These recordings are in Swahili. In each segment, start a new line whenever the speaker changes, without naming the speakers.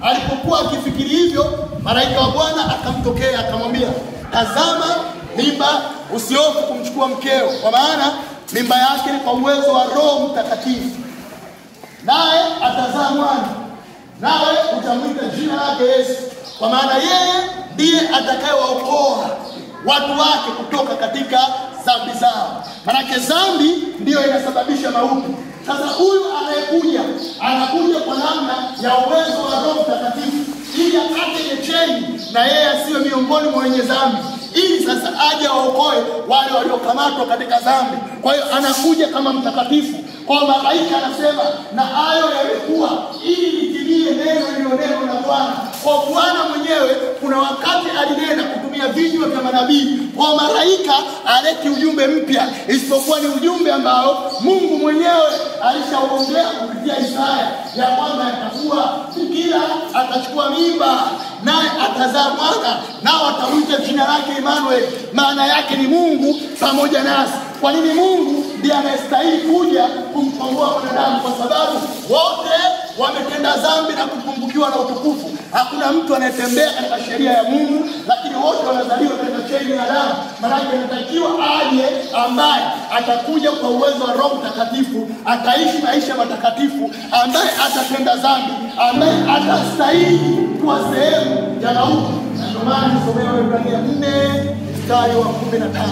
Alipokuwa akifikiri hivyo, malaika wa Bwana akamtokea akamwambia, tazama mimba, usiofu kumchukua mkeo, kwa maana mimba yake ni kwa uwezo wa Roho Mtakatifu, naye atazaa mwana, nawe utamwita jina lake Yesu, kwa maana yeye ndiye atakayewaokoa watu wake kutoka katika dhambi zao. Manake dhambi ndiyo inasababisha mauti. Sasa huyu anayekuja, anakuja kwa namna ya uwezo wa Roho Mtakatifu, ili akate ile cheni na yeye asiwe miongoni mwa wenye dhambi, ili sasa aje waokoe wale waliokamatwa katika dhambi. Kwa hiyo anakuja kama mtakatifu. Kwa malaika anasema, na hayo yamekuwa ili litimie neno lililonenwa na Bwana. Kwa Bwana mwenyewe kuna wakati alinena kutumia vinywa vya manabii. Kwa malaika aleti ujumbe mpya, isipokuwa ni ujumbe ambao Mungu mwenyewe alishaongea kupitia Isaya, ya kwamba atakuwa bikira, atachukua mimba, naye atazaa mwana, nao atamuita jina lake Emmanuel. Maana yake ni Mungu pamoja nasi. Kwa nini? Mungu ndiye anayestahili kuja kumkomboa mwanadamu, kwa sababu wote wametenda dhambi na kupungukiwa na utukufu. Hakuna mtu anayetembea katika sheria ya Mungu, lakini wote wanazaliwa katika cheni ya damu. Maana inatakiwa aje ambaye atakuja kwa uwezo wa Roho Mtakatifu, ataishi maisha matakatifu, ambaye atatenda dhambi, ambaye atastahili kuwa sehemu ya mauti. Na ndio maana nisomea Waebrania 4 mstari wa 15.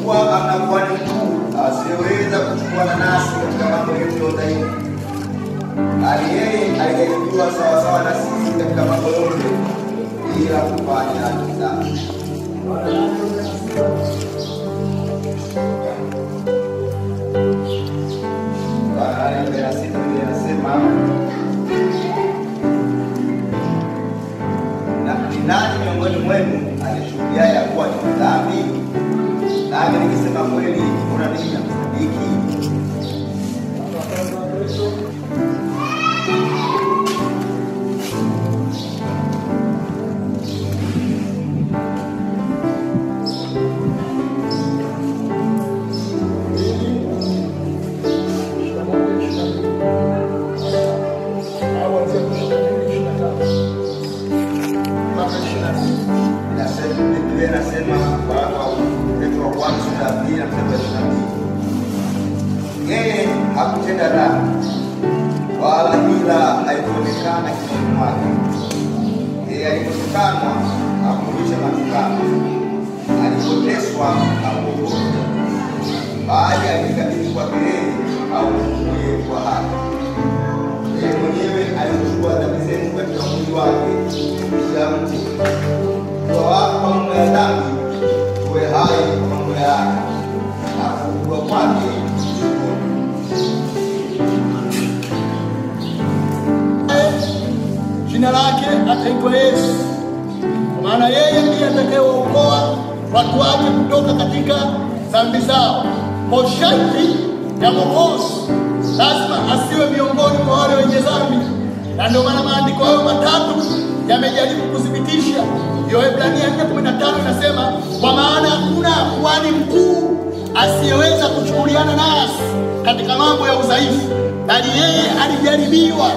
Kwa anakuwa ni mkuu asiyeweza kuchukuana nasi katika mambo yetu ya udhaifu, bali yeye alijaribiwa sawasawa na sisi katika mambo yote, ila kufanya haki zake. Anasema, na ni nani miongoni mwenu alishuhudia ya kuwa ni dhambi? Nami nikisema kweli, kuna nini na msadiki? Yeye hakutenda dhambi, wala hila haikuonekana kinywani mwake. Yeye alipotukanwa hakurudisha matukano, alipoteswa hakuogopa, bali alikabidhi kwake yeye ahukumu kwa haki. Yeye mwenyewe alichukua dhambi zenu katika mwili wake juu ya mti, kwa mambo ya dhambi tuwe hai kwa mambo ya haki, na kufufua kwake
jina lake ataitwa Yesu, kwa maana yeye ndiye atakayewaokoa watu wake kutoka katika dhambi zao. Kwa sharti ya Mwokozi lazima asiwe miongoni mwa wale wenye dhambi, na ndio maana maandiko hayo matatu yamejaribu kudhibitisha. Waebrania 4:15 inasema, kwa maana hakuna kuhani mkuu asiyeweza kuchukuliana nasi katika mambo ya udhaifu, bali yeye alijaribiwa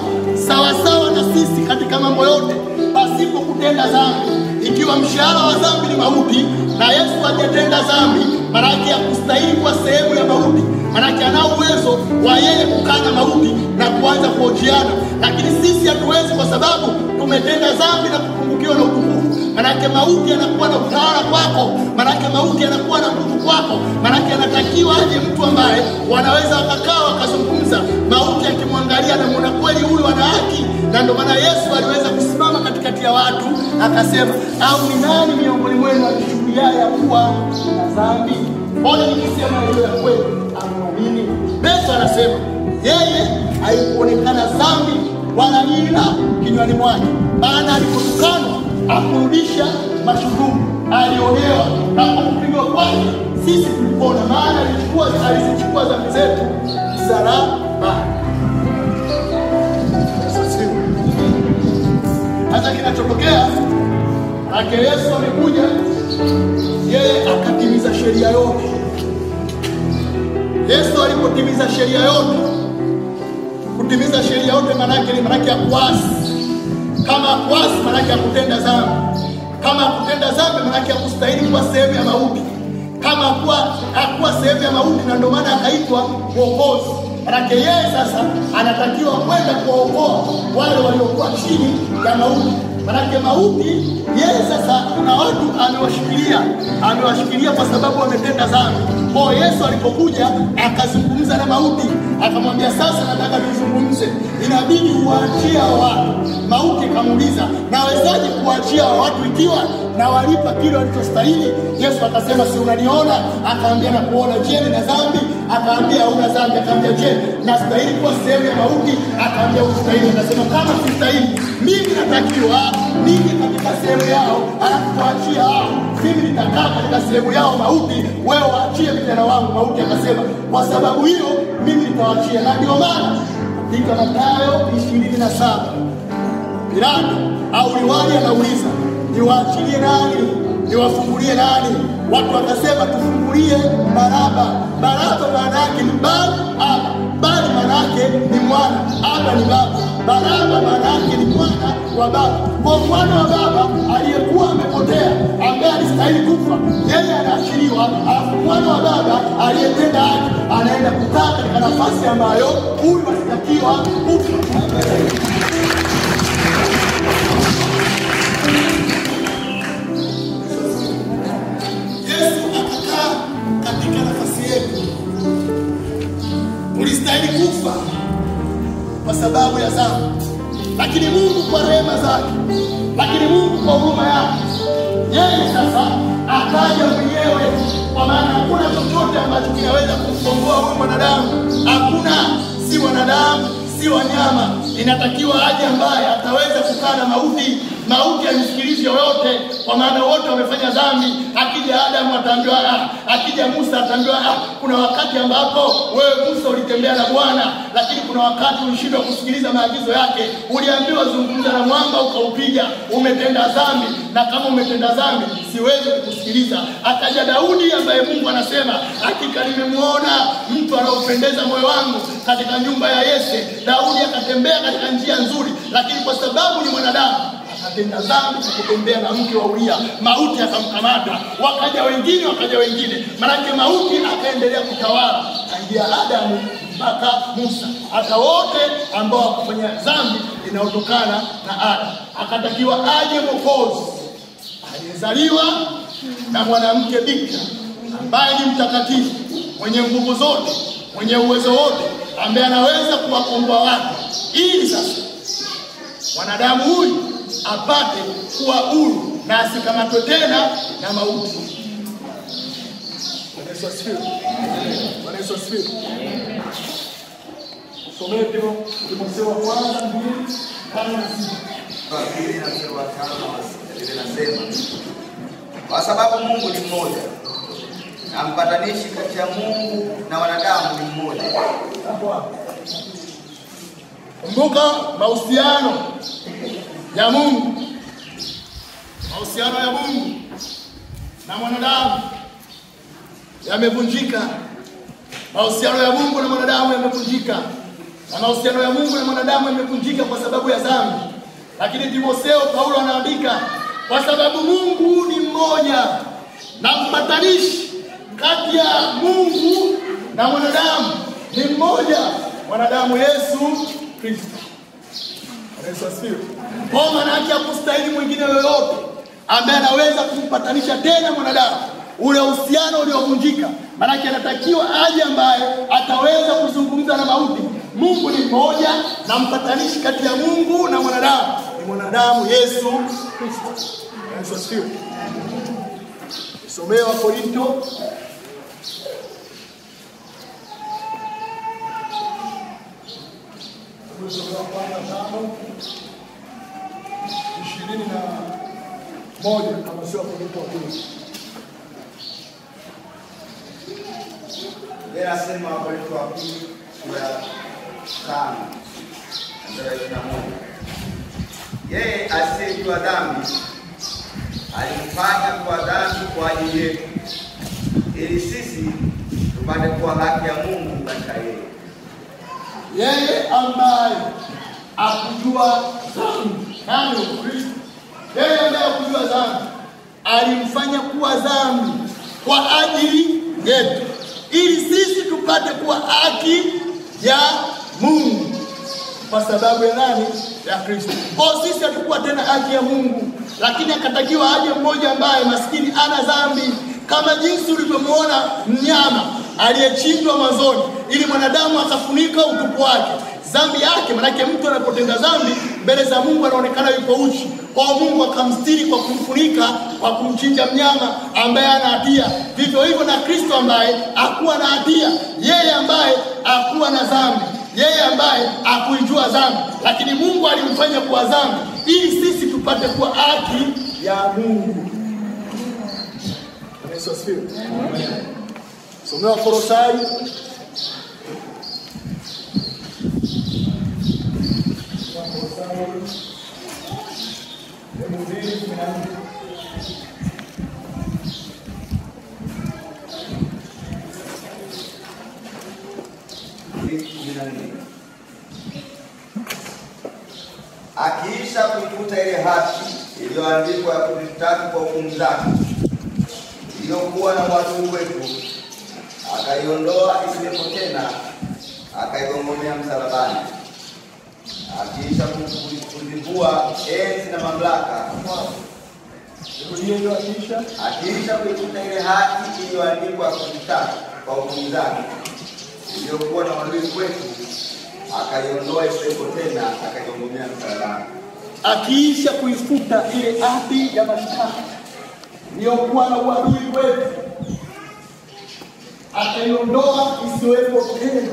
sawasawa na sisi katika mambo yote, pasipo kutenda dhambi. Ikiwa mshahara wa dhambi ni mauti, na Yesu hajatenda dhambi, maana yake hakustahili kuwa sehemu ya mauti. Maana yake ana uwezo wa yeye kukana mauti na kuanza kuojiana, lakini sisi hatuwezi, kwa sababu tumetenda dhambi na kupungukiwa na utukufu. Maana yake mauti anakuwa na utawala kwako, maana yake mauti anakuwa na nguvu kwako. Maana yake anatakiwa aje mtu ambaye wanaweza wakakaa wakazungumza, mauti akimwangalia na muona kweli huyu ana haki. Na ndio maana Yesu aliweza kusimama katikati ya watu akasema, au ni nani miongoni mwenu alishuhudia ya kuwa na dhambi? Mbona nikisema hiyo ya kweli amwamini? Yesu anasema yeye haikuonekana dhambi wala hila kinywani mwake, maana alipotukanwa hakurudisha mashuhumu, alionewa na kupigwa kwake sisi tulipona, maana alizichukua dhambi zetu msalabani. Hata kinachotokea ake Yesu amekuja, yeye akatimiza sheria yote. Yesu alipotimiza sheria yote, kutimiza sheria yote manake ni manake ya kuasi. Kama kuasi manake ya kutenda dhambi. Kama kutenda dhambi manake ya kustahili kuwa sehemu ya mauti. Kama hakuwa sehemu ya mauti, na ndio maana akaitwa mwokozi. Manake yeye sasa anatakiwa kwenda kuwaokoa wale waliokuwa chini ya mauti. Manake mauti yeye sasa kuna watu amewashikilia kwa sababu wametenda dhambi. Kwa Yesu alipokuja akazungumza na mauti, akamwambia sasa nataka nizungumze, inabidi uwaachie watu. Mauti kamuuliza, nawezaje kuachia watu ikiwa na walipa kile walichostahili? Yesu akasema, si unaniona? Akaambia, nakuona. Je, nina dhambi? Akaambia, huna dhambi. Akaambia, je, nastahili kuwa sehemu ya mauti? Akaambia, ustahili. Akasema, kama sistahili, mimi natakiwa nije katika sehemu yao, alafu kuachia hao. Mimi nitakaa katika sehemu yao mauti, wewe waachie vijana wangu. Mauti akasema, kwa sababu hiyo mimi nitawaachia. Na ndio maana katika Mathayo 27 Pilato au liwali anauliza, niwaachilie nani? Niwafungulie nani? Watu wakasema, tufungulie Baraba. Baraba maana yake ni Baba. Bali maana yake ni mwana. Aba ni baba. Baraba maana yake ni mwana wa baba. Kwa mwana wa baba aliyekuwa amepotea, ambaye alistahili kufa, yeye anaachiliwa. Alafu mwana wa baba aliyetenda haki anaenda kukaa katika nafasi ambayo huyu asitakiwa kufa. Yesu akakaa katika nafasi yetu. Ulistahili kufa kwa sababu ya dhambi, lakini Mungu kwa rehema zake, lakini Mungu kwa huruma yake, yeye sasa akaja mwenyewe. Kwa maana hakuna chochote ambacho kinaweza kumkomboa huyu mwanadamu. Hakuna, si wanadamu, si wanyama. Inatakiwa aje ambaye ataweza kukaa na mauti. Mauti haisikilizi yoyote, kwa maana wote wamefanya dhambi. Akija Adamu ataambiwa akija Musa ataambiwa kuna wakati ambapo wewe Musa ulitembea na Bwana, lakini kuna wakati ulishindwa kusikiliza maagizo yake. Uliambiwa zungumza na mwamba ukaupiga. Umetenda dhambi, na kama umetenda dhambi siwezi kukusikiliza. Akaja Daudi ambaye Mungu anasema, hakika nimemwona mtu anaopendeza moyo wangu katika nyumba ya Yese. Daudi akatembea katika njia nzuri, lakini kwa sababu ni mwanadamu akatenda dhambi kwa kutembea na mke wa Uria. Mauti akamkamata. Wakaja wengine. Maana mauti akaendelea kutawala tangia Adamu mpaka Musa. Hata wote ambao wakufanya dhambi inayotokana na Adamu. Akatakiwa aje mwokozi aliyezaliwa na mwanamke bikira, ambaye ni mtakatifu, mwenye nguvu zote, mwenye uwezo wote, ambaye anaweza kuwakomboa watu, ili sasa mwanadamu huyu apate kuwa huru na asikamatwe tena na mauti. Yesu asifiwe. Yesu asifiwe. Someni Timotheo wa kwanza 2:5.
Biblia inasema kwa sababu Mungu ni mmoja na mpatanishi kati ya Mungu na wanadamu ni mmoja.
Kumbuka mahusiano ya Mungu. Mahusiano ya Mungu na mwanadamu yamevunjika. Mahusiano ya Mungu na mwanadamu yamevunjika. Na mahusiano ya Mungu na mwanadamu yamevunjika kwa sababu ya dhambi. Lakini Timotheo Paulo anaandika, kwa sababu Mungu ni mmoja na mpatanishi kati ya Mungu na mwanadamu ni mmoja, mwanadamu Yesu Kristo. Yesu asifiwe. Kwa maana yake hakustahili mwingine yoyote ambaye anaweza kumpatanisha tena mwanadamu ule uhusiano uliovunjika. Maana yake anatakiwa aje ambaye ataweza kuzungumza na mauti. Mungu ni mmoja na mpatanishi kati ya Mungu na mwanadamu ni mwanadamu Yesu Kristo. Yesu asifiwe. Somea Wakorintho moja kama sio Wakorintho wa pili.
Nasema Wakorintho wa pili sura 5 aya 21. Yeye asiyejua dhambi alimfanya kuwa dhambi kwa ajili yetu, ili sisi tupate kuwa haki ya Mungu katika yeye.
Yeye ambaye akujua dhambi, nani Kristo? Yeye ambaye akujua dhambi alimfanya kuwa dhambi kwa ajili yetu, ili sisi tupate kuwa haki ya Mungu kwa sababu ya nani? Ya Kristo. Kwa sisi hatukuwa tena haki ya Mungu, lakini akatakiwa aje mmoja ambaye maskini ana dhambi, kama jinsi ulivyomuona mnyama aliyechinjwa mwanzoni ili mwanadamu akafunika utupu wake, dhambi yake. Maana mtu anapotenda dhambi mbele za Mungu anaonekana yuko uchi, kwa Mungu akamstiri kwa kumfunika kwa kumchinja mnyama ambaye ana hatia. Vivyo hivyo na Kristo ambaye hakuwa na hatia, yeye ambaye hakuwa na dhambi, yeye ambaye hakuijua dhambi, lakini Mungu alimfanya kuwa dhambi ili sisi tupate kuwa haki ya Mungu. Yesu asifiwe. Somewa Kolosai
akiisha kuikuta ile hati iliyoandikwa ya kutushtaki kwa hukumu zake iliyokuwa na uadui wetu, akaiondoa isiwepo tena, akaigongomea msalabani. Akiisha kuzivua enzi na mamlaka, akiisha kuikuta ile hati iliyoandikwa ya kutushtaki kwa hukumu zake iliyokuwa na uadui wetu, akaiondoa isiwepo tena, akaigongomea msalabani.
Akiisha kuifuta ile hati ya mashtaka iliyokuwa na uadui wetu, akaiondoa isiwepo tena,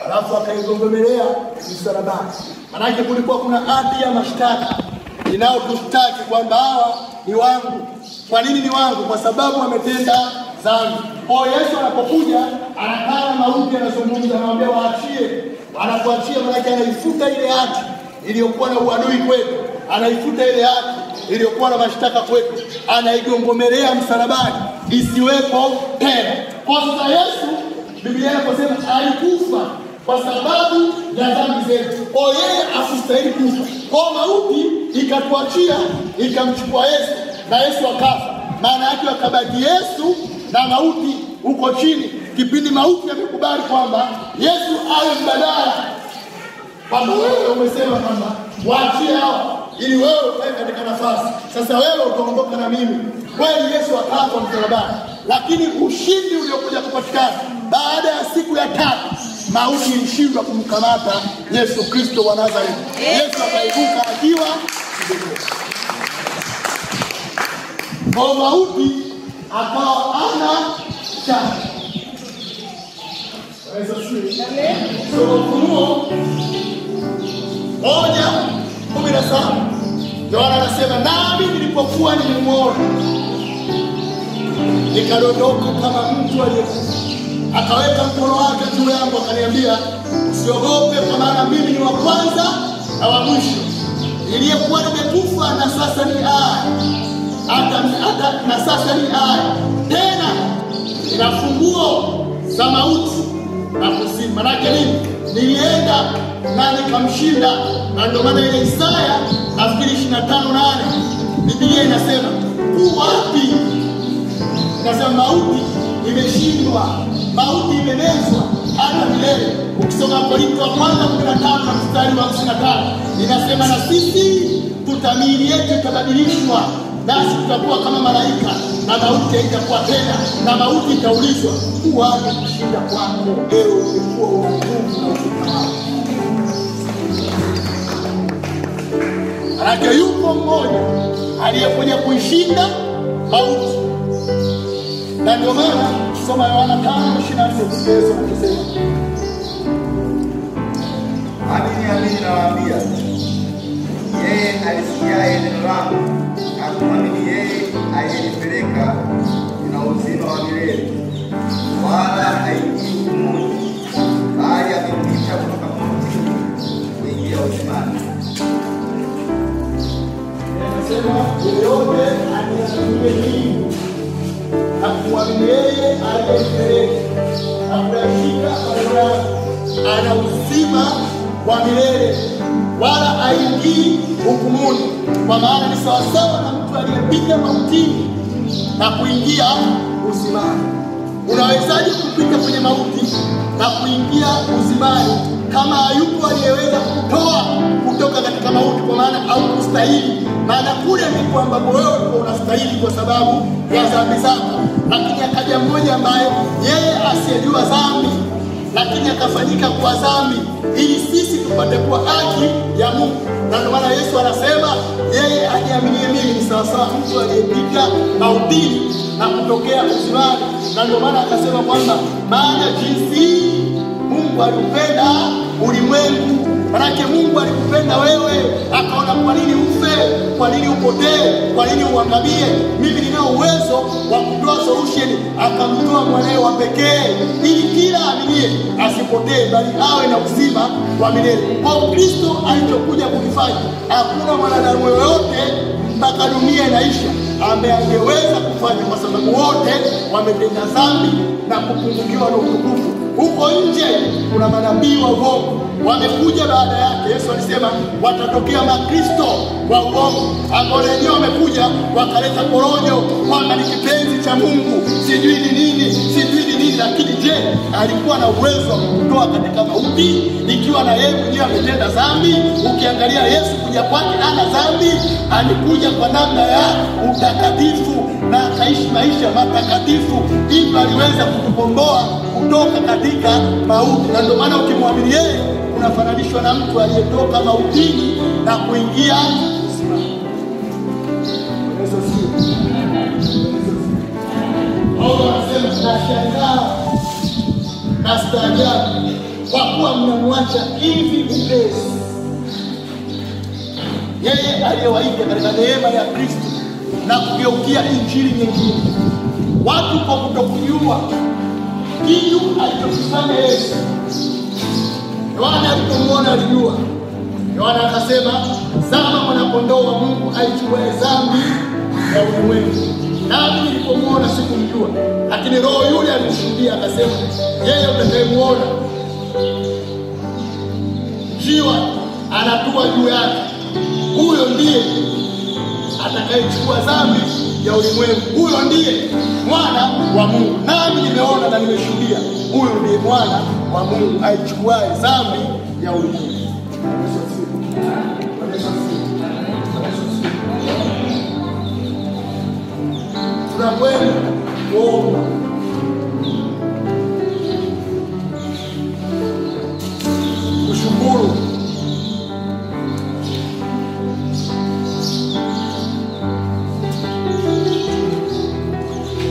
alafu akaigongomelea msalabani. Maana kulikuwa kuna hati ya mashtaka inayotushtaki kwamba hawa ni wangu. Kwa nini ni wangu? Kwa sababu wametenda dhambi. Kwa Yesu anapokuja anakaa mauti, anazungumza, anamwambia waachie. Anapoachia maana anaifuta ile hati iliyokuwa na uadui kwetu, anaifuta ile hati iliyokuwa na mashtaka kwetu, anaigongomelea msalabani isiwepo tena. Kwa sasa Yesu, Biblia inasema alikufa kwa sababu ya dhambi zetu. Kwa yeye asistahili kufa. Kwa mauti ikatuachia, ikamchukua Yesu na Yesu akafa. Maana yake akabaki Yesu na mauti uko chini. Kipindi mauti amekubali kwamba Yesu awe mbadala, kwamba wewe umesema kwamba waachie hao ili wewe ukae katika nafasi. Sasa wewe utaondoka na mimi. Kweli Yesu akafa msalabani, lakini ushindi uliokuja kupatikana baada ya siku ya 3, mauti ilishindwa kumkamata Yesu Kristo wa Nazareti. Yesu akaibuka akiwa mzima. Kwa mauti akawa ana shaka. Ufunuo 1:17 Yohana anasema, nami nilipokuwa nimemwona nikadondoka kama mtu aliyekufa, akaweka mkono wake juu yangu akaniambia, usiogope, kwa maana mimi ni wa kwanza na wa mwisho, niliyekuwa nimekufa na sasa ni hai, na sasa ni hai tena, nina funguo za mauti na kuzimu. Maana nini? Nilienda na nikamshinda. Na ndio maana ile Isaya 25:8 Biblia inasema, wapi? Inasema mauti imeshindwa, mauti imemezwa hata milele. Ukisoma Korinto wa 1:15 inasema, na sisi miili yetu itabadilishwa, nasi tutakuwa kama malaika, na mauti haitakuwa tena, na mauti itaulizwa, wapi kushinda kwako leo ulikuwa wa nguvu na utukufu? Maana yupo mmoja aliyekuja kuishinda mauti. Na ndio maana soma Yohana 5:24 Yesu anasema,
amini nawaambia, yeye alisikiaye neno langu na kumwamini yeye aliyenipeleka na uzima wa milele, wala haingii hukumuni, bali amepita kutoka mautini kuingia uzimani.
Anasema, yeyote aniamini mimi na kumwamini yeye aliyempeleka na kuyashika maneno yake, ana uzima wa milele, wala aingii hukumuni. Kwa maana ni sawasawa na mtu aliyepita mautini na kuingia uzimani. Unawezaje kupita kwenye mauti na kuingia uzimani kama hayupo aliyeweza kutoa kutoka katika mauti? Kwa maana haukustahili. Maana kule ndipo ambapo wewe ulikuwa unastahili kwa sababu ya dhambi zako, lakini akaja mmoja ambaye yeye asiyejua dhambi, lakini akafanyika kwa dhambi ili sisi tupate kuwa haki ya Mungu. Na ndio maana Yesu anasema yeye aniaminie mimi ni sawasawa mtu aliyepita mautini na kutokea uzimani. Na ndio maana akasema kwamba maana jinsi Mungu alipenda ulimwengu, manake Mungu alikupenda wewe, akaona kwa nini ufe, kwa nini upotee, kwa nini uangamie. Mimi ninao uwezo wa kutoa solution, akamtoa mwanae wa pekee ili kila aminiye asipotee bali awe na uzima wa milele. Kwa Kristo alichokuja kukifanya, hakuna mwanadamu yoyote mpaka dunia inaisha ambaye angeweza kufanya, kwa sababu wote wametenda dhambi na kupungukiwa na utukufu. Huko nje kuna manabii wa uongo wamekuja baada yake. Yesu alisema watatokea makristo wa uongo ambao wenyewe wamekuja wakaleta porojo kwamba ni kipenzi cha Mungu, sijui ni nini, sijui ni nini. Lakini je, alikuwa na uwezo wa kutoa katika mauti ikiwa na yeye mwenyewe ametenda dhambi? Ukiangalia Yesu kuja kwake ana dhambi, alikuja kwa namna ya utakatifu na akaishi maisha matakatifu, hivyo aliweza kutukomboa kutoka katika mauti. Na ndio maana ukimwamini yeye unafananishwa na mtu aliyetoka mautini na kuingia uzimani. Paulo anasema nashangaa na staajabu kwa kuwa mnamwacha hivi upesi yeye aliyewaita katika neema ya Kristo na kugeukia injili nyingine. Watu kwa kutokujua kitu alichokifanya Yesu. Yohana alipomwona alijua. Yohana akasema, zama mwanakondoo wa Mungu aichukuaye dhambi ya ulimwengu. Nami nilipomwona sikumjua, lakini Roho yule alinishuhudia akasema, yeye utakayemuona jiwa anatua juu yake, huyo ndiye atakayechukua dhambi ya ulimwengu. Huyo ndiye mwana wa Mungu. Nami nimeona na nimeshuhudia, huyo ndiye mwana wa Mungu aichukuaye dhambi ya ulimwengu. Tunakwenda kuomba. Kushukuru.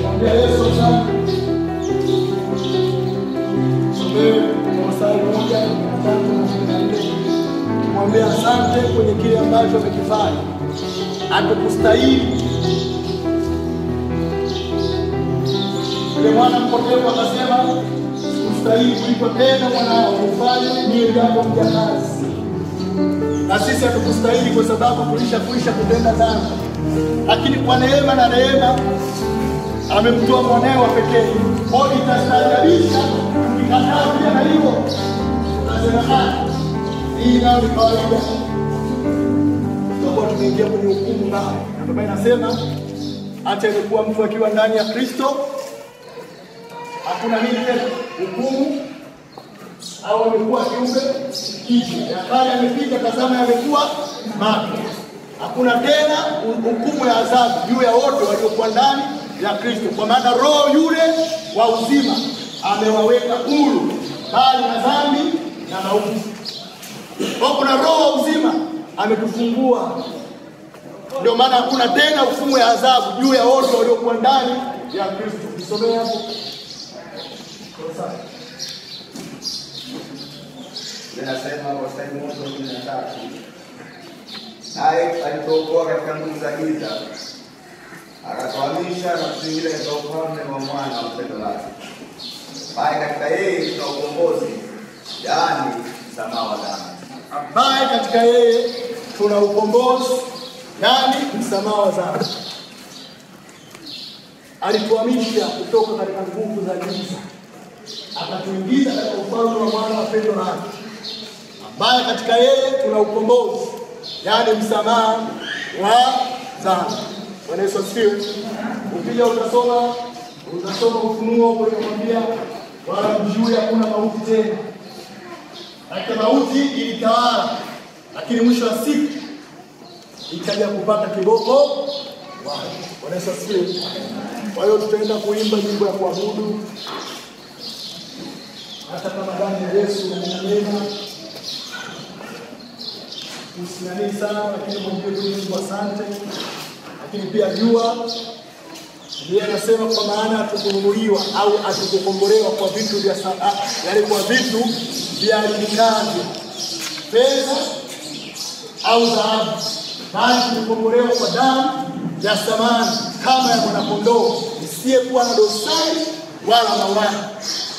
Mwambia Yesu asante. Mwambia asante kwenye kile ambacho amekifanya. Hatukustahili. Yule mwana mpotevu akasema, sikustahili kuliko tena mwanao, ufanye niwe jambo mjakazi. Na sisi hatukustahili kwa sababu tulishakuisha kutenda dhambi. Lakini kwa neema na rehema amemtoa mwanae wa pekee. Kwa itastaajabisha ukikataa pia na hivyo utasema hii nayo ni kawaida. Tutakuwa tumeingia kwenye hukumu mbaya. Na Biblia inasema hata ilikuwa mtu akiwa ndani ya Kristo hakuna nini tena hukumu, au amekuwa kiumbe kipya. Ya kale yamepita, tazama yamekuwa mapya. Hakuna tena hukumu ya adhabu juu ya wote waliokuwa ndani ya Kristo, kwa maana Roho yule wa uzima amewaweka huru bali na dhambi na mauti. Kwa kuna Roho wa uzima ametufungua, ndio maana hakuna tena hukumu ya adhabu juu ya wote waliokuwa ndani ya Kristo. Nisomee hapo.
Ninasema Wakolosai 1:13, naye alituokoa katika nguvu za giza, akatuhamisha na kutuingiza katika ufalme wa mwana wa pendo lake, ambaye katika yeye tuna ukombozi, yaani msamaha wa dhambi.
Ambaye katika yeye tuna ukombozi, yaani msamaha wa dhambi. alituhamisha kutoka katika nguvu za giza, akatuingiza katika ufalme wa mwana wa pendo lake, ambaye katika yeye tuna ukombozi, yaani msamaha wa dhambi. Bwana Yesu asifiwe. Ukija utasoma Ufunuo kwenye kwambia wala mjui hakuna mauti tena. Katika mauti ilitawala, lakini mwisho wa siku ikaja kupata kiboko. Bwana Yesu asifiwe. Kwa hiyo tutaenda kuimba nyimbo ya kuabudu hata kama ndani ya Yesu na neema. Usinani sana, lakini mwambie Mungu asante. Lakini pia jua ndiye anasema kwa maana hatukununuliwa au hatukukombolewa kwa vitu vya yale kwa vitu vya haribikavyo, fedha au dhahabu, bali tumekombolewa kwa damu ya thamani kama ya mwanakondoo isiyekuwa na dosari wala mawaa.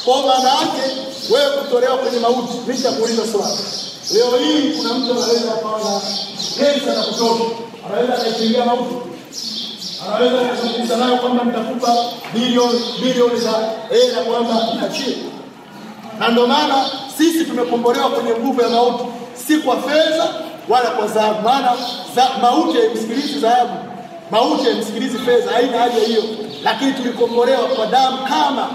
Kwa maana yake wewe kutolewa kwenye mauti. Nitakuuliza swali. Leo hii kuna mtu anaweza akawa na pesa za kutosha, anaweza akaingia mauti, anaweza kuzungumza nayo kwamba nitakupa bilioni za hela kwamba niachie. Na ndio maana sisi tumekombolewa kwenye nguvu ya mauti, si kwa fedha wala kwa dhahabu. Maana mauti haimsikilizi dhahabu, mauti haimsikilizi fedha, haina haja hiyo. Lakini tulikombolewa kwa damu kama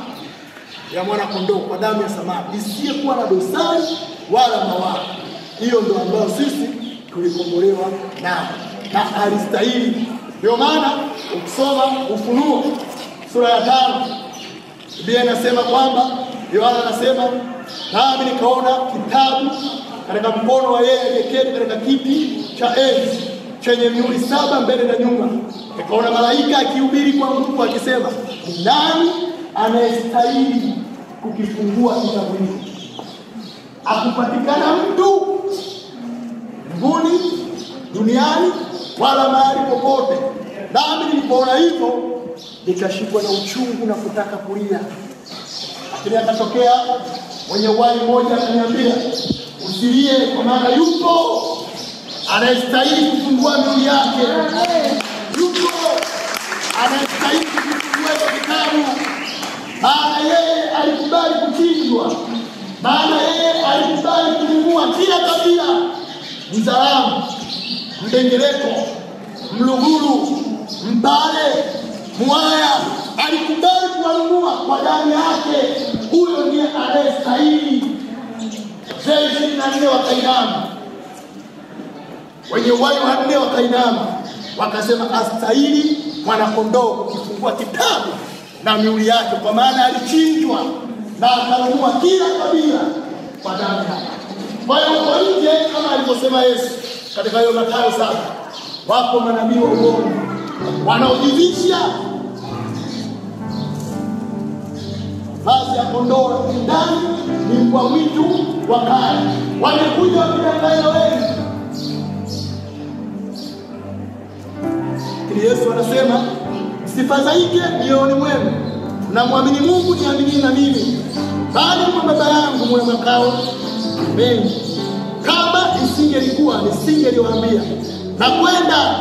ya mwana kondoo, kwa damu ya thamani isiyekuwa na dosari wala mawaa. Hiyo ndio ambayo sisi tulikombolewa na alistahili. Ndio maana ukisoma Ufunuo sura ya 5, Biblia inasema kwamba Yohana anasema, nami nikaona kitabu katika mkono wa yeye aliyeketi katika kiti cha enzi chenye mihuri 7 mbele na nyuma. Nikaona malaika akihubiri kwa nguvu akisema, ni nani anayestahili kukifungua kitabu hiki? Akupatikana mtu mbinguni, duniani, wala mahali popote. Nami nilipoona hivyo nikashikwa na uchungu na kutaka kulia. Lakini akatokea mwenye uhai mmoja akaniambia, usilie, kwa maana yupo anayestahili kufungua mihuri yake. Yupo anayestahili kufungua kitabu. Maana yeye alikubali kuchinjwa, maana yeye alikubali kununua kila kabila, Mzalamu, Mdengereko, Mluguru, Mbale, Mwaya, alikubali kuwanunua kwa damu yake. Huyo ndiye anayestahili. Zezi na 4 wakainama, wenye uhai wa 4 wakainama, wakasema astahili mwanakondoo kufungua kitabu na mihuri yake, kwa maana alichinjwa na akanunua kila kabila kwa damu yake. Kwa hiyo kwa nje, kama alivyosema Yesu katika hiyo Mathayo 7, wapo manabii wa uongo wanaojivisha vazi ya kondoo, ndani ni mbwa mwitu wakali. Wamekuja wakidanganya wengi. Lakini Yesu anasema, msifadhaike mioyoni mwenu, mnamwamini Mungu, niamini na mimi. Bali kwa Baba yangu muna makao mengi. Kama isingelikuwa nisingeliwaambia, na kwenda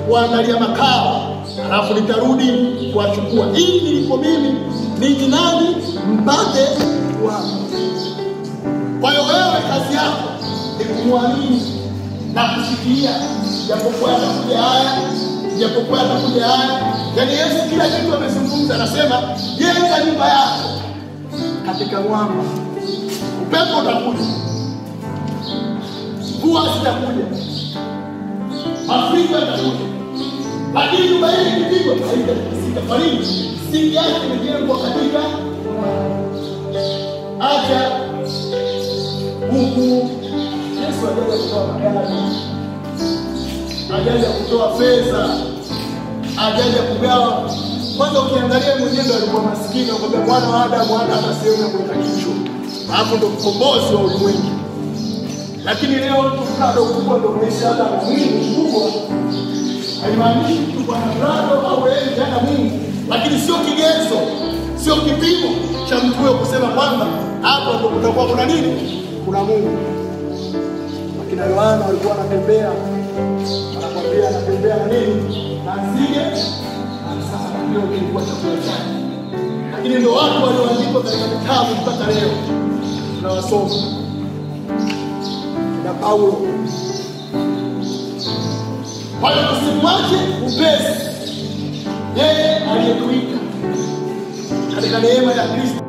kuangalia makao, alafu nitarudi kuwachukua, ili nilipo mimi ninyi nani mpate wangu. Kwa hiyo wewe kazi yako ni kumwamini na kushikilia, japokuwa atakuja haya. Yaani Yesu kila kitu amezungumza, anasema jenga nyumba yako katika mwamba. Upepo utakuja, mvua zitakuja, mafuriko yatakuja, lakini nyumba hii ikipigwa haitatikisika. Kwa nini? Msingi yake imejengwa katika acha Mungu. Yesu hajaja kutoa magari, hajaja kutoa fedha, hajaja kugawa. Kwanza ukiangalia mwenyewe alikuwa maskini, akamwambia Bwana wa Adamu hata sehemu ya kuweka kichwa. Hapo ndo mkombozi wa ulimwengu. Lakini leo mtu kubwa ndo maisha hata Mungu mkubwa. Haimaanishi mtu kwa mrado au yeye jana Mungu, lakini sio kigezo, sio kipimo cha mtu wewe kusema kwamba hapo ndo kutakuwa kuna nini? Kuna Mungu. Lakini Yohana walikuwa wanatembea, anakuambia anatembea na nini? Na nzige. Sasa ndio ndio kilikuwa chakula chake. Lakini ndio watu walioandikwa katika vitabu mpaka leo tunawasoma na Paulo. Kwa hiyo tusimwache upesi yeye aliyetuita katika neema ya Kristo.